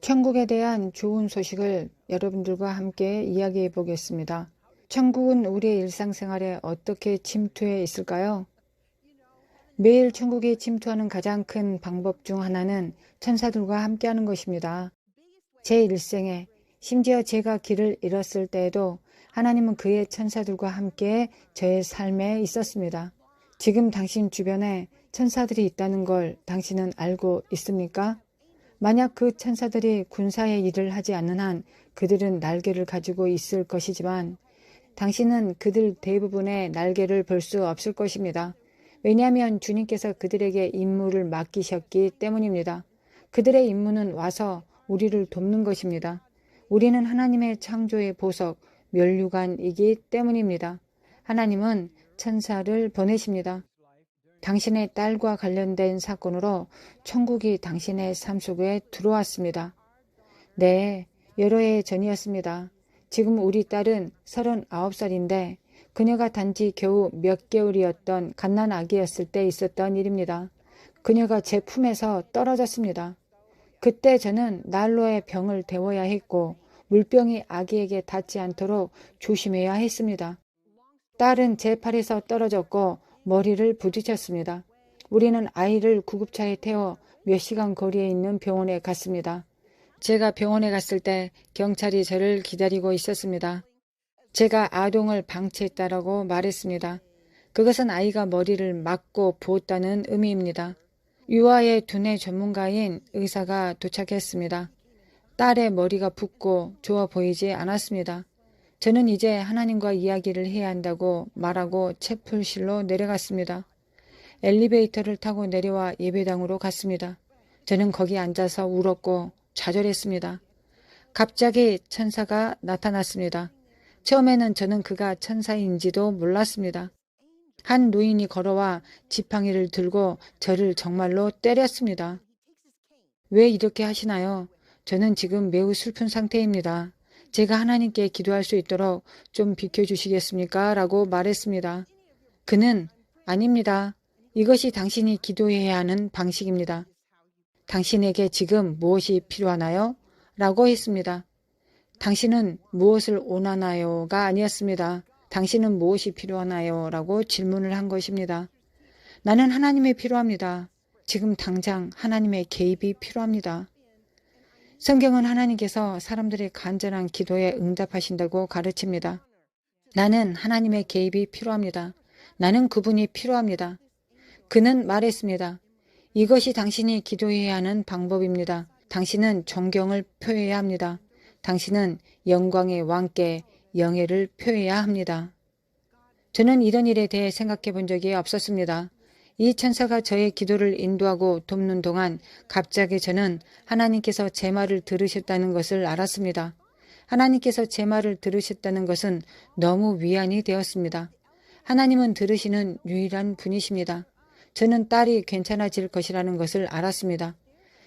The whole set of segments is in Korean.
천국에 대한 좋은 소식을 여러분들과 함께 이야기해 보겠습니다. 천국은 우리의 일상생활에 어떻게 침투해 있을까요? 매일 천국에 침투하는 가장 큰 방법 중 하나는 천사들과 함께하는 것입니다. 제 일생에, 심지어 제가 길을 잃었을 때에도 하나님은 그의 천사들과 함께 저의 삶에 있었습니다. 지금 당신 주변에 천사들이 있다는 걸 당신은 알고 있습니까? 만약 그 천사들이 군사의 일을 하지 않는 한 그들은 날개를 가지고 있을 것이지만 당신은 그들 대부분의 날개를 볼 수 없을 것입니다. 왜냐하면 주님께서 그들에게 임무를 맡기셨기 때문입니다. 그들의 임무는 와서 우리를 돕는 것입니다. 우리는 하나님의 창조의 보석, 면류관이기 때문입니다. 하나님은 천사를 보내십니다. 당신의 딸과 관련된 사건으로 천국이 당신의 삶 속에 들어왔습니다. 네, 여러 해 전이었습니다. 지금 우리 딸은 39살인데 그녀가 단지 겨우 몇 개월이었던 갓난아기였을 때 있었던 일입니다. 그녀가 제 품에서 떨어졌습니다. 그때 저는 난로에 병을 데워야 했고 물병이 아기에게 닿지 않도록 조심해야 했습니다. 딸은 제 팔에서 떨어졌고 머리를 부딪혔습니다. 우리는 아이를 구급차에 태워 몇 시간 거리에 있는 병원에 갔습니다. 제가 병원에 갔을 때 경찰이 저를 기다리고 있었습니다. 제가 아동을 방치했다라고 말했습니다. 그것은 아이가 머리를 맞고 부었다는 의미입니다. 유아의 두뇌 전문가인 의사가 도착했습니다. 딸의 머리가 붓고 좋아 보이지 않았습니다. 저는 이제 하나님과 이야기를 해야 한다고 말하고 채플실로 내려갔습니다. 엘리베이터를 타고 내려와 예배당으로 갔습니다. 저는 거기 앉아서 울었고 좌절했습니다. 갑자기 천사가 나타났습니다. 처음에는 저는 그가 천사인지도 몰랐습니다. 한 노인이 걸어와 지팡이를 들고 저를 정말로 때렸습니다. 왜 이렇게 하시나요? 저는 지금 매우 슬픈 상태입니다. 제가 하나님께 기도할 수 있도록 좀 비켜주시겠습니까? 라고 말했습니다. 그는 아닙니다. 이것이 당신이 기도해야 하는 방식입니다. 당신에게 지금 무엇이 필요하나요? 라고 했습니다. 당신은 무엇을 원하나요?가 아니었습니다. 당신은 무엇이 필요하나요? 라고 질문을 한 것입니다. 나는 하나님이 필요합니다. 지금 당장 하나님의 개입이 필요합니다. 성경은 하나님께서 사람들의 간절한 기도에 응답하신다고 가르칩니다. 나는 하나님의 개입이 필요합니다. 나는 그분이 필요합니다. 그는 말했습니다. 이것이 당신이 기도해야 하는 방법입니다. 당신은 존경을 표해야 합니다. 당신은 영광의 왕께 영예를 표해야 합니다. 저는 이런 일에 대해 생각해 본 적이 없었습니다. 이 천사가 저의 기도를 인도하고 돕는 동안 갑자기 저는 하나님께서 제 말을 들으셨다는 것을 알았습니다. 하나님께서 제 말을 들으셨다는 것은 너무 위안이 되었습니다. 하나님은 들으시는 유일한 분이십니다. 저는 딸이 괜찮아질 것이라는 것을 알았습니다.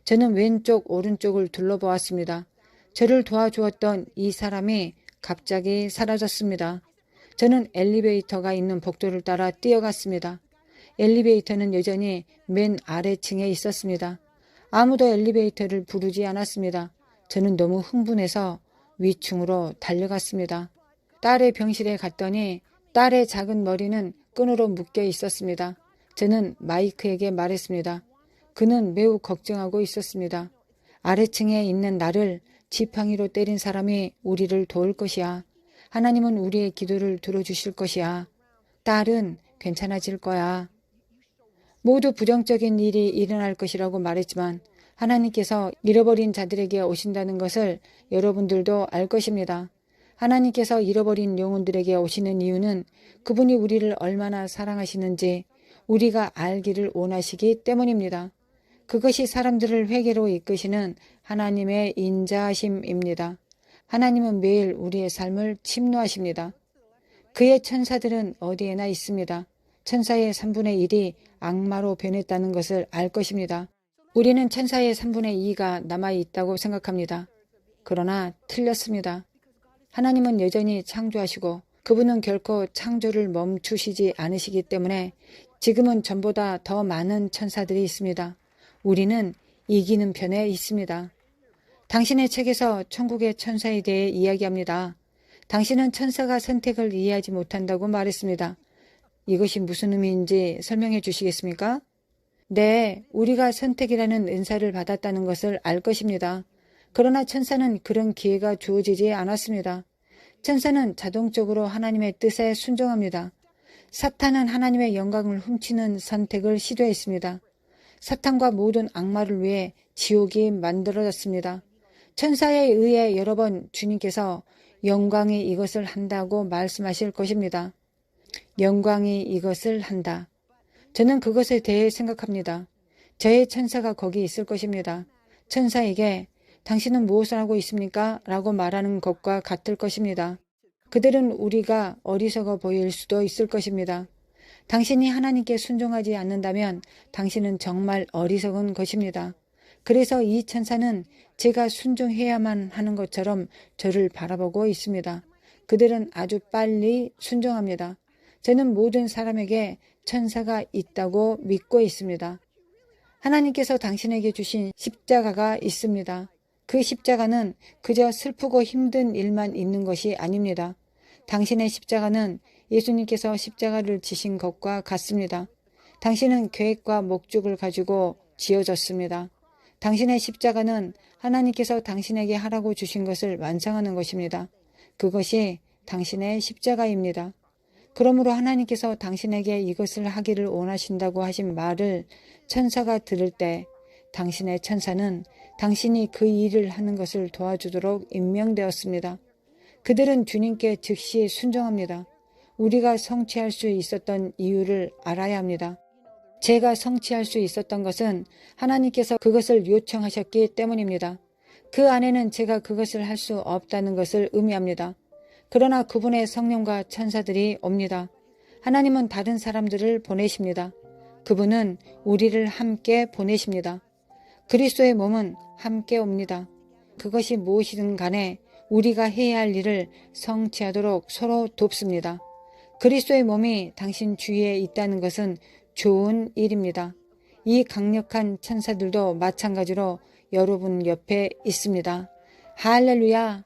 저는 왼쪽 오른쪽을 둘러보았습니다. 저를 도와주었던 이 사람이 갑자기 사라졌습니다. 저는 엘리베이터가 있는 복도를 따라 뛰어갔습니다. 엘리베이터는 여전히 맨 아래층에 있었습니다. 아무도 엘리베이터를 부르지 않았습니다. 저는 너무 흥분해서 위층으로 달려갔습니다. 딸의 병실에 갔더니 딸의 작은 머리는 끈으로 묶여 있었습니다. 저는 마이크에게 말했습니다. 그는 매우 걱정하고 있었습니다. 아래층에 있는 나를 지팡이로 때린 사람이 우리를 도울 것이야. 하나님은 우리의 기도를 들어주실 것이야. 딸은 괜찮아질 거야. 모두 부정적인 일이 일어날 것이라고 말했지만 하나님께서 잃어버린 자들에게 오신다는 것을 여러분들도 알 것입니다. 하나님께서 잃어버린 영혼들에게 오시는 이유는 그분이 우리를 얼마나 사랑하시는지 우리가 알기를 원하시기 때문입니다. 그것이 사람들을 회개로 이끄시는 하나님의 인자하심입니다. 하나님은 매일 우리의 삶을 침노하십니다. 그의 천사들은 어디에나 있습니다. 천사의 3분의 1이 악마로 변했다는 것을 알 것입니다. 우리는 천사의 3분의 2가 남아있다고 생각합니다. 그러나 틀렸습니다. 하나님은 여전히 창조하시고 그분은 결코 창조를 멈추시지 않으시기 때문에 지금은 전보다 더 많은 천사들이 있습니다. 우리는 이기는 편에 있습니다. 당신의 책에서 천국의 천사에 대해 이야기합니다. 당신은 천사가 선택을 이해하지 못한다고 말했습니다. 이것이 무슨 의미인지 설명해 주시겠습니까? 네, 우리가 선택이라는 은사를 받았다는 것을 알 것입니다. 그러나 천사는 그런 기회가 주어지지 않았습니다. 천사는 자동적으로 하나님의 뜻에 순종합니다. 사탄은 하나님의 영광을 훔치는 선택을 시도했습니다. 사탄과 모든 악마를 위해 지옥이 만들어졌습니다. 천사에 의해 여러 번 주님께서 영광이 이것을 한다고 말씀하실 것입니다. 영광이 이것을 한다. 저는 그것에 대해 생각합니다. 저의 천사가 거기 있을 것입니다. 천사에게 당신은 무엇을 하고 있습니까? 라고 말하는 것과 같을 것입니다. 그들은 우리가 어리석어 보일 수도 있을 것입니다. 당신이 하나님께 순종하지 않는다면 당신은 정말 어리석은 것입니다. 그래서 이 천사는 제가 순종해야만 하는 것처럼 저를 바라보고 있습니다. 그들은 아주 빨리 순종합니다. 저는 모든 사람에게 천사가 있다고 믿고 있습니다. 하나님께서 당신에게 주신 십자가가 있습니다. 그 십자가는 그저 슬프고 힘든 일만 있는 것이 아닙니다. 당신의 십자가는 예수님께서 십자가를 지신 것과 같습니다. 당신은 계획과 목적을 가지고 지어졌습니다. 당신의 십자가는 하나님께서 당신에게 하라고 주신 것을 완성하는 것입니다. 그것이 당신의 십자가입니다. 그러므로 하나님께서 당신에게 이것을 하기를 원하신다고 하신 말을 천사가 들을 때 당신의 천사는 당신이 그 일을 하는 것을 도와주도록 임명되었습니다. 그들은 주님께 즉시 순종합니다. 우리가 성취할 수 있었던 이유를 알아야 합니다. 제가 성취할 수 있었던 것은 하나님께서 그것을 요청하셨기 때문입니다. 그 안에는 제가 그것을 할 수 없다는 것을 의미합니다. 그러나 그분의 성령과 천사들이 옵니다. 하나님은 다른 사람들을 보내십니다. 그분은 우리를 함께 보내십니다. 그리스도의 몸은 함께 옵니다. 그것이 무엇이든 간에 우리가 해야 할 일을 성취하도록 서로 돕습니다. 그리스도의 몸이 당신 주위에 있다는 것은 좋은 일입니다. 이 강력한 천사들도 마찬가지로 여러분 옆에 있습니다. 할렐루야!